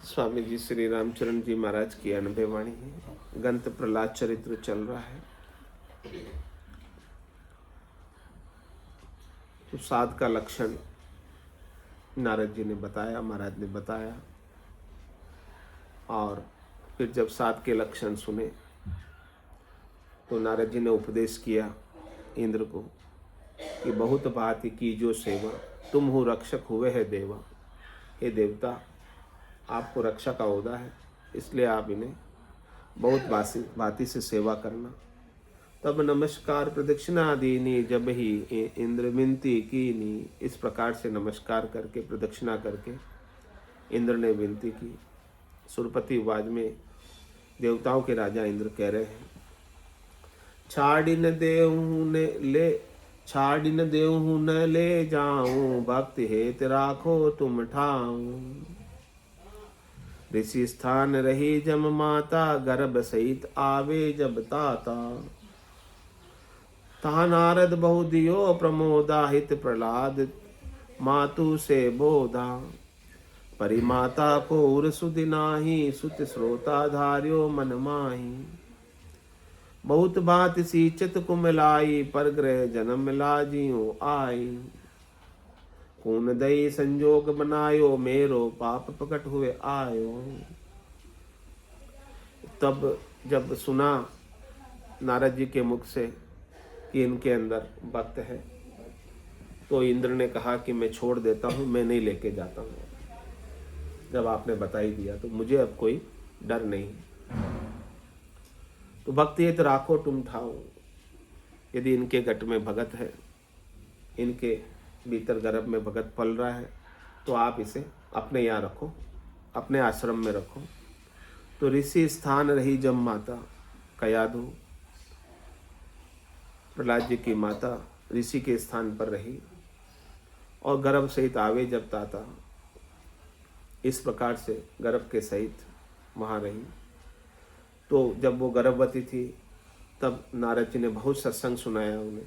स्वामी जी श्री रामचरण जी महाराज की अनुभव वाणी है। ग्रंथ प्रहलाद चरित्र चल रहा है। तो साध का लक्षण नारद जी ने बताया, महाराज ने बताया। और फिर जब साध के लक्षण सुने तो नारद जी ने उपदेश किया इंद्र को कि बहुत भांति की जो सेवा, तुम हो रक्षक हुए है देवा। हे देवता, आपको रक्षा का ओहदा है, इसलिए आप इन्हें बहुत भांति से सेवा करना। तब नमस्कार प्रदक्षिणा दीनी, जब ही इंद्र विनती कीनी। इस प्रकार से नमस्कार करके, प्रदक्षिणा करके इंद्र ने विनती की। सुरपति वाज में देवताओं के राजा इंद्र कह रहे हैं, छाड़िन देहु न ले जाऊं, भक्ति हेत राखो तुम ठाऊं। ऋषि स्थान रही जम माता, गर्भ सहित आवे जब ताता। ता नारद बहु दियो प्रमोदा, हित प्रहलाद मातु से बोधा। परिमाता को उर सुधि नाही, सुत श्रोता धार्यो मन माही। बहुत बात सीचत कुमलाई, पर ग्रह जन्म लाजियो आई। कून दई संजोग बनायो, मेरो पाप प्रकट हुए आयो। तब जब सुना नारद जी के मुख से कि इनके अंदर भक्त है, तो इंद्र ने कहा कि मैं छोड़ देता हूँ, मैं नहीं लेके जाता हूँ। जब आपने बता ही दिया तो मुझे अब कोई डर नहीं। तो भक्ति हित राखो तुम ठाओ। यदि इनके घट में भगत है, इनके भीतर गर्भ में भगत पल रहा है, तो आप इसे अपने यहाँ रखो, अपने आश्रम में रखो। तो ऋषि स्थान रही जब माता, कयाधु प्रहलाद जी की माता ऋषि के स्थान पर रही, और गर्भ सहित आवे जब ताता। इस प्रकार से गर्भ के सहित वहाँ रही। तो जब वो गर्भवती थी तब नारद जी ने बहुत सत्संग सुनाया उन्हें।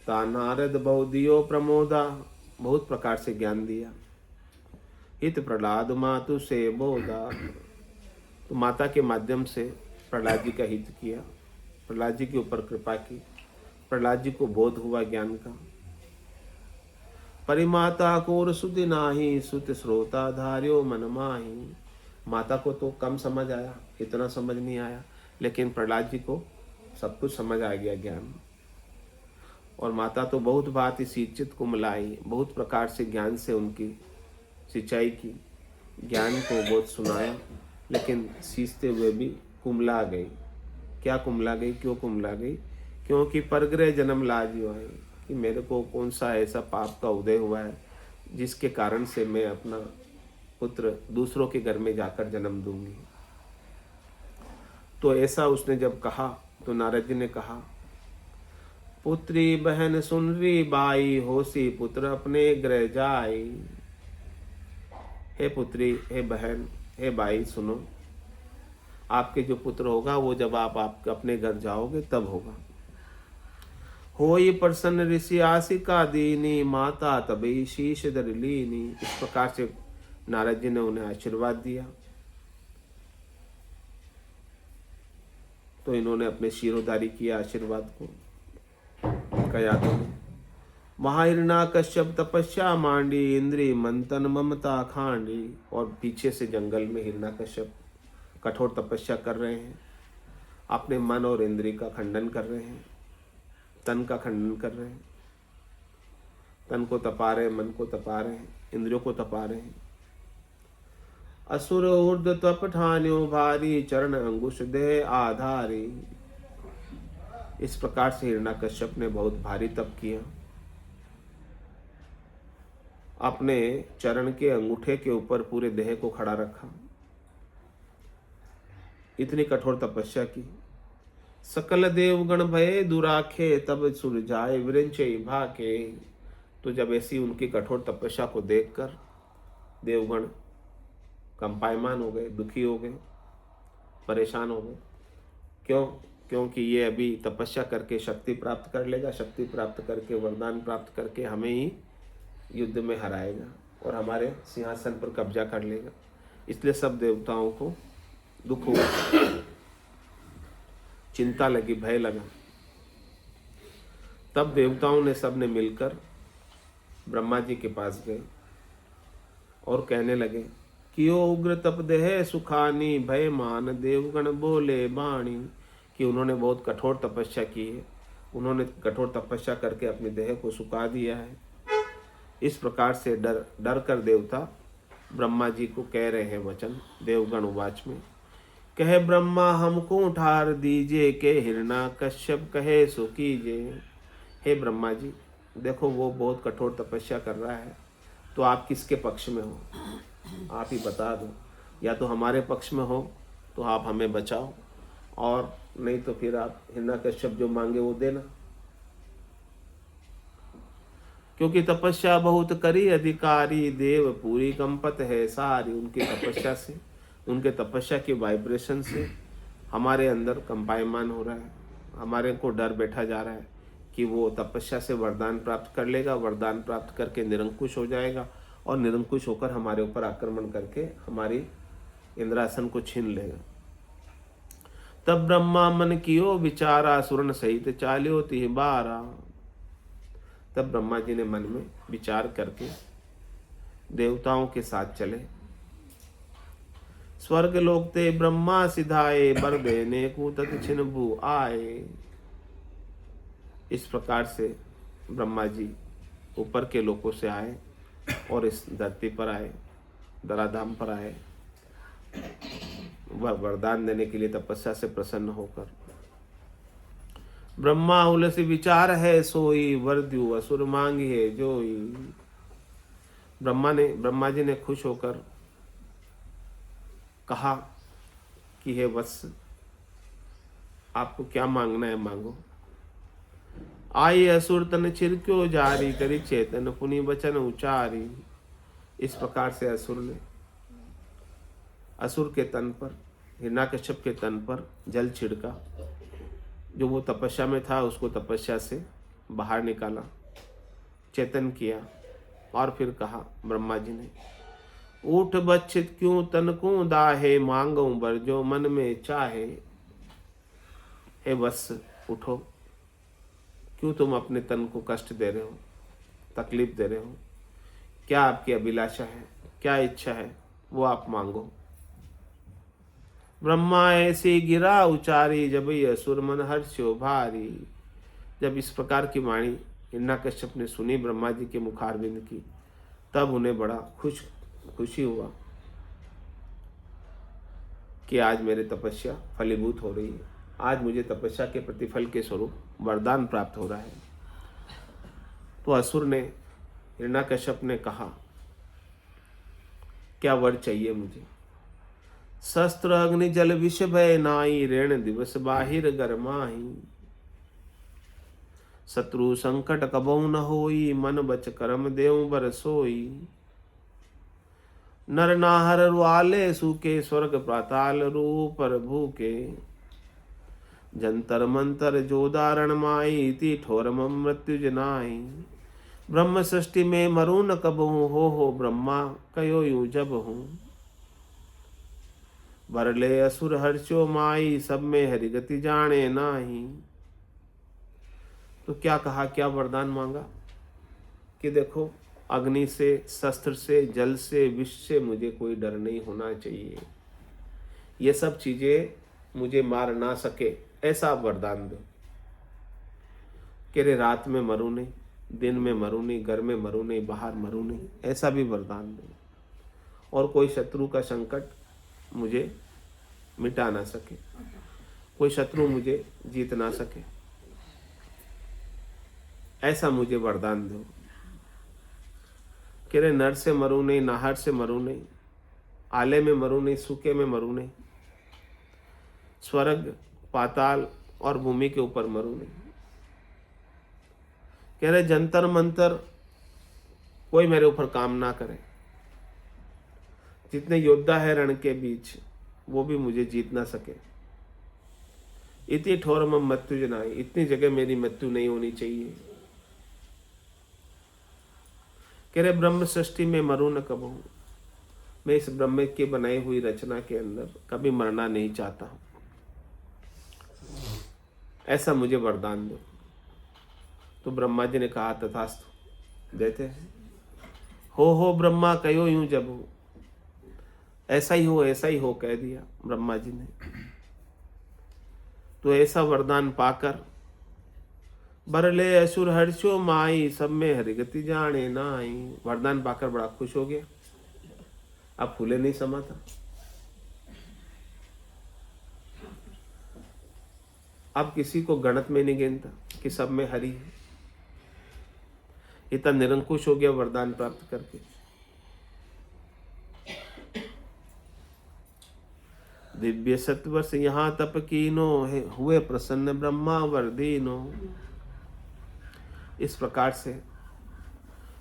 ता नारद बहु दियो प्रमोदा, बहुत प्रकार से ज्ञान दिया। हित प्रहलाद मातु से बोधा, तो माता के माध्यम से प्रहलाद जी का हित किया, प्रहलाद जी के ऊपर कृपा की, प्रहलाद जी को बोध हुआ ज्ञान का। परिमाता को सुधि नाही, सुत श्रोता धार्यो मन माही। माता को तो कम समझ आया, इतना समझ नहीं आया, लेकिन प्रहलाद जी को सब कुछ समझ आ गया ज्ञान। और माता तो बहुत बात सींचित कुमलाई, बहुत प्रकार से ज्ञान से उनकी सिंचाई की, ज्ञान को बहुत सुनाया, लेकिन सींचते हुए भी कुमला गई। क्या कुमला गई, क्यों कुमला गई? क्योंकि परग्रह जन्म लाजियो है, कि मेरे को कौन सा ऐसा पाप का उदय हुआ है जिसके कारण से मैं अपना पुत्र दूसरों के घर में जाकर जन्म दूंगी। तो ऐसा उसने जब कहा तो नारद जी ने कहा, पुत्री बहन सुनरी बाई, होसी पुत्र अपने गृह जाई। हे पुत्री, हे बहन, हे बाई, सुनो, आपके जो पुत्र होगा वो जब आप अपने घर जाओगे तब होगा। होई प्रसन्न ऋषि आसिका दीनी, माता तभी शीश धर लीनी। इस प्रकार से नारद जी ने उन्हें आशीर्वाद दिया। तो इन्होंने अपने शिरोधारी किया आशीर्वाद को। कयाधु ने महाहिरणा कश्यप तपस्या मांडी, इंद्री मंथन ममता खांडी। और पीछे से जंगल में हिरण्यकश्यप कठोर तपस्या कर रहे हैं, अपने मन और इंद्री का खंडन कर रहे हैं, तन का खंडन कर रहे हैं। तन को तपा रहे, मन को तपा रहे हैं, इंद्रियों को तपा रहे हैं। असुर ऊर्ध तप ठान्यो भारी, चरण अंकुश दे आधारी। इस प्रकार से हिरण्यकश्यप ने बहुत भारी तप किया, अपने चरण के अंगूठे के ऊपर पूरे देह को खड़ा रखा, इतनी कठोर तपस्या की। सकल देवगण भय दुराखे, तब सुर जाए विरंचे भाके। तो जब ऐसी उनकी कठोर तपस्या को देखकर देवगण कंपायमान हो गए, दुखी हो गए, परेशान हो गए। क्यों? क्योंकि ये अभी तपस्या करके शक्ति प्राप्त कर लेगा, शक्ति प्राप्त करके वरदान प्राप्त करके हमें ही युद्ध में हराएगा और हमारे सिंहासन पर कब्जा कर लेगा। इसलिए सब देवताओं को दुख हुआ, चिंता लगी, भय लगा। तब देवताओं ने सब ने मिलकर ब्रह्मा जी के पास गए और कहने लगे कि ओ उग्र तप देह सुखानी भय मान देवगण बोले बाणी, कि उन्होंने बहुत कठोर तपस्या की है, उन्होंने कठोर तपस्या करके अपने देह को सुखा दिया है। इस प्रकार से डर डर कर देवता ब्रह्मा जी को कह रहे हैं वचन। देवगण उवाच में कहे ब्रह्मा हमको उठार दीजिए, के हिरणा कश्यप कहे सो कीजिए। हे ब्रह्मा जी, देखो वो बहुत कठोर तपस्या कर रहा है, तो आप किसके पक्ष में हो, आप ही बता दो। या तो हमारे पक्ष में हो तो आप हमें बचाओ, और नहीं तो फिर आप हिरण्यकश्यप जो मांगे वो देना। क्योंकि तपस्या बहुत करी अधिकारी, देव पूरी कंपत है सारी। उनकी तपस्या से, उनके तपस्या के वाइब्रेशन से हमारे अंदर कंपायमान हो रहा है, हमारे को डर बैठा जा रहा है कि वो तपस्या से वरदान प्राप्त कर लेगा, वरदान प्राप्त करके निरंकुश हो जाएगा, और निरंकुश होकर हमारे ऊपर आक्रमण करके हमारी इंद्रासन को छीन लेगा। तब ब्रह्मा मन कियो विचारा, सुरन सहित चालियो तिह बारा। तब ब्रह्मा जी ने मन में विचार करके देवताओं के साथ चले। स्वर्ग लोक ते ब्रह्मा सिधाए, बर देने को तत छिन भू आए। इस प्रकार से ब्रह्मा जी ऊपर के लोकों से आए और इस धरती पर आए, धराधाम पर आए, वरदान देने के लिए तपस्या से प्रसन्न होकर। ब्रह्मा उलसी विचार है सोई, वर द्यु असुर मांगी है जोई। ब्रह्मा जी ने खुश होकर कहा कि हे वत्स, आपको क्या मांगना है मांगो। आई असुर तन छिरक्यो जारी, करी चेतन पुनि वचन उचारी। इस प्रकार से असुर के तन पर, हिरण्यकश्यप के तन पर जल छिड़का। जो वो तपस्या में था उसको तपस्या से बाहर निकाला, चेतन किया, और फिर कहा ब्रह्मा जी ने, उठ बच्छित क्यों तन को दाहे, मांगो बर जो मन में चाहे। हे वत्स, उठो, क्यों तुम अपने तन को कष्ट दे रहे हो, तकलीफ दे रहे हो? क्या आपकी अभिलाषा है, क्या इच्छा है, वो आप मांगो। ब्रह्मा ऐसी गिरा उचारी, जब ये असुर मन हर्ष्यो भारी। जब इस प्रकार की वाणी हिरण्यकश्यप ने सुनी ब्रह्मा जी के मुखारविंद की, तब उन्हें बड़ा खुशी हुआ कि आज मेरी तपस्या फलीभूत हो रही है, आज मुझे तपस्या के प्रतिफल के स्वरूप वरदान प्राप्त हो रहा है। तो असुर ने, हिरण्यकश्यप ने कहा, क्या वर चाहिए मुझे? शस्त्र अग्नि जल विष भय नाई, ऋण दिवस बाहिर गरमाही। शत्रु संकट कबहु न होई, मन बच करम देव बर सोई। नर नाहर रुआले सूके, स्वर्ग पाताल रूपर भूके। जंतर मंतर जोदारण माई, ती ठोरम मृत्यु जनाई। ब्रह्म सृष्टि में मरू न कबहू, हो ब्रह्मा कयो यू जब हूँ। बरले असुर हर्षो माई, सब में हरिगति जाने नाही। तो क्या कहा, क्या वरदान मांगा कि देखो, अग्नि से, शस्त्र से, जल से, विष से मुझे कोई डर नहीं होना चाहिए, ये सब चीजें मुझे मार ना सके, ऐसा वरदान दो। कह रहे रात में मरू नहीं, दिन में मरू नहीं, घर में मरू नहीं, बाहर मरू नहीं, ऐसा भी वरदान दो। और कोई शत्रु का संकट मुझे मिटा ना सके, कोई शत्रु मुझे जीत ना सके, ऐसा मुझे वरदान दो। कह रहे नर से मरू नहीं, नाहर से मरू नहीं, आले में मरू नहीं, सूखे में मरू नहीं, स्वर्ग पाताल और भूमि के ऊपर मरू नहीं। कह रहे जंतर मंतर कोई मेरे ऊपर काम ना करे, जितने योद्धा है रण के बीच वो भी मुझे जीत ना सके। इतनी ठोर में मृत्यु जनाई, इतनी जगह मेरी मृत्यु नहीं होनी चाहिए। कह रहे ब्रह्म सृष्टि में मरू न कबहू, मैं इस ब्रह्म की बनाई हुई रचना के अंदर कभी मरना नहीं चाहता हूं, ऐसा मुझे वरदान दो। तो ब्रह्मा जी ने कहा तथास्तु, देते हैं। हो ब्रह्मा कहो यूं जब हो, ऐसा ही हो कह दिया ब्रह्मा जी ने। तो ऐसा वरदान पाकर बरले असुर हर्षो माई, सब में हरिगति जाने ना आई। वरदान पाकर बड़ा खुश हो गया, अब फूले नहीं समा था। अब किसी को गणत में नहीं गिनता कि सब में हरि है। इतना निरंकुश हो गया वरदान प्राप्त करके। दिव्य सत्वर्ष यहाँ तप कीनो, हुए प्रसन्न ब्रह्मा वर्दीनो। इस प्रकार से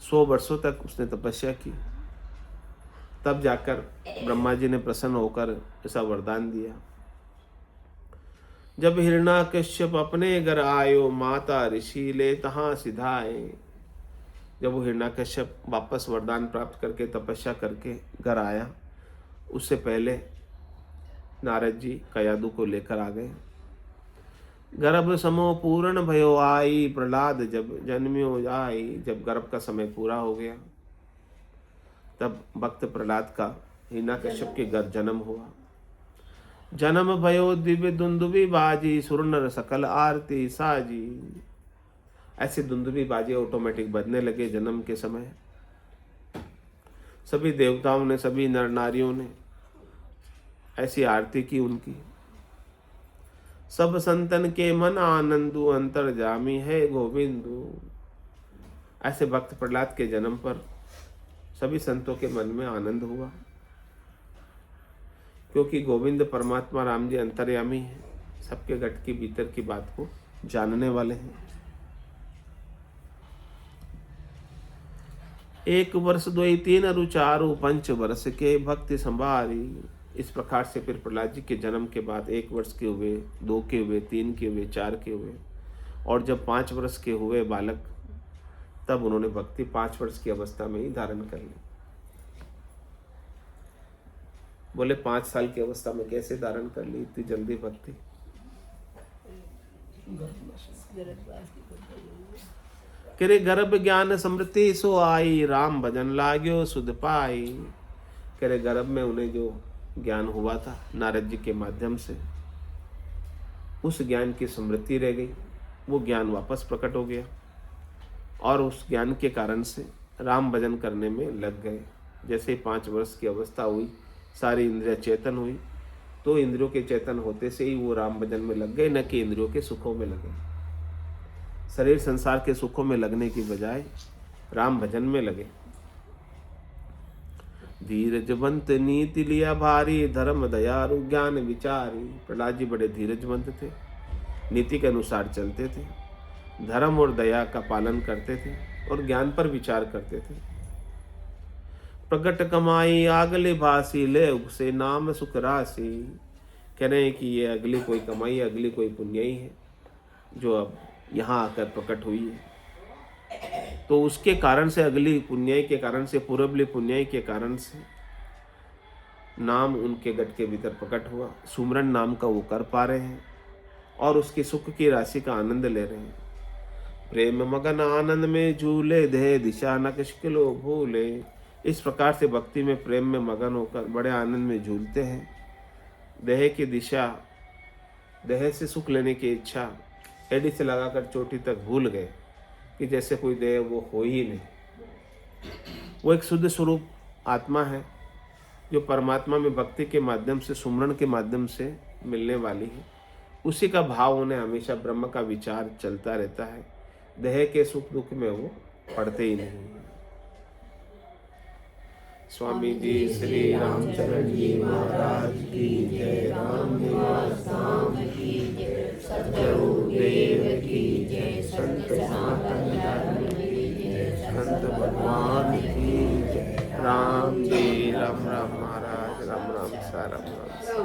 100 वर्षों तक उसने तपस्या की, तब जाकर ब्रह्मा जी ने प्रसन्न होकर ऐसा वरदान दिया। जब हिरण्याकश्यप अपने घर आयो, माता ऋषि ले तहां सिधाए। जब वो हिरण्याकश्यप वापस वरदान प्राप्त करके तपस्या करके घर आया, उससे पहले नारद जी कयादु को लेकर आ गए। गर्भ समो पूर्ण भयो आई, प्रहलाद जब जन्म्यो जाई। जब गर्भ का समय पूरा हो गया, तब भक्त प्रहलाद का हिरण्याकश्यप के घर जन्म हुआ। जन्म भयो दिव्य दुंदुबी बाजी, सुर नर सकल आरती साजी। ऐसे दुंदुबी बाजी ऑटोमेटिक बजने लगे जन्म के समय। सभी देवताओं ने, सभी नर नारियों ने ऐसी आरती की उनकी। सब संतन के मन आनंदु, अंतर जामी है गोविंदु। ऐसे भक्त प्रहलाद के जन्म पर सभी संतों के मन में आनंद हुआ, क्योंकि गोविंद परमात्मा राम जी अंतर्यामी हैं, सबके घट की भीतर की बात को जानने वाले हैं। 1 वर्ष 2 3 अरु 4 5 वर्ष के भक्ति संभारी। इस प्रकार से फिर प्रहलाद जी के जन्म के बाद 1 वर्ष के हुए, 2 के हुए, 3 के हुए, 4 के हुए, और जब 5 वर्ष के हुए बालक, तब उन्होंने भक्ति 5 वर्ष की अवस्था में ही धारण कर ली। बोले 5 साल की अवस्था में कैसे धारण कर ली इतनी जल्दी भक्ति? करे गर्भ ज्ञान समृद्धि सो आई, राम भजन लाग्यो सुध पाई। करे गर्भ में उन्हें जो ज्ञान हुआ था नारद जी के माध्यम से, उस ज्ञान की स्मृति रह गई, वो ज्ञान वापस प्रकट हो गया, और उस ज्ञान के कारण से राम भजन करने में लग गए। जैसे 5 वर्ष की अवस्था हुई, सारी इंद्रियां चेतन हुई, तो इंद्रियों के चेतन होते से ही वो राम भजन में लग गए, न कि इंद्रियों के सुखों में लगे। शरीर संसार के सुखों में लगने की बजाय राम भजन में लगे। धीरजवंत नीति लिया भारी, धर्म दयालु ज्ञान विचारी। प्रहलाद जी बड़े धीरजवंत थे, नीति के अनुसार चलते थे, धर्म और दया का पालन करते थे, और ज्ञान पर विचार करते थे। प्रगट कमाई आगले भासी, ले उसे नाम सुख राशि। कह रहे हैं कि ये अगली कोई कमाई, अगली कोई पुण्याई है जो अब यहाँ आकर प्रकट हुई है। तो उसके कारण से, अगली पुण्याई के कारण से, पूर्वली पुण्याई के कारण से नाम उनके गट के भीतर प्रकट हुआ। सुमरन नाम का वो कर पा रहे हैं और उसके सुख की राशि का आनंद ले रहे हैं। प्रेम मगन आनंद में झूले, देह दिशा न किलो भूले। इस प्रकार से भक्ति में, प्रेम में मगन होकर बड़े आनंद में झूलते हैं। देह की दिशा, देह से सुख लेने की इच्छा एड़ी से लगाकर चोटी तक भूल गए कि जैसे कोई देह वो हो ही नहीं। वो एक शुद्ध स्वरूप आत्मा है जो परमात्मा में भक्ति के माध्यम से, सुमरण के माध्यम से मिलने वाली है। उसी का भाव उन्हें हमेशा ब्रह्म का विचार चलता रहता है। देह के सुख दुख में वो पड़ते ही नहीं। स्वामी जी श्री रामचरण जी महाराज की जय। राम निवास धाम की जय। सतगुरुदेव की जय। संत सनातन धर्म की जय। संत भगवान की जय। राम जी राम राम महाराज, राम राम सा राम राम।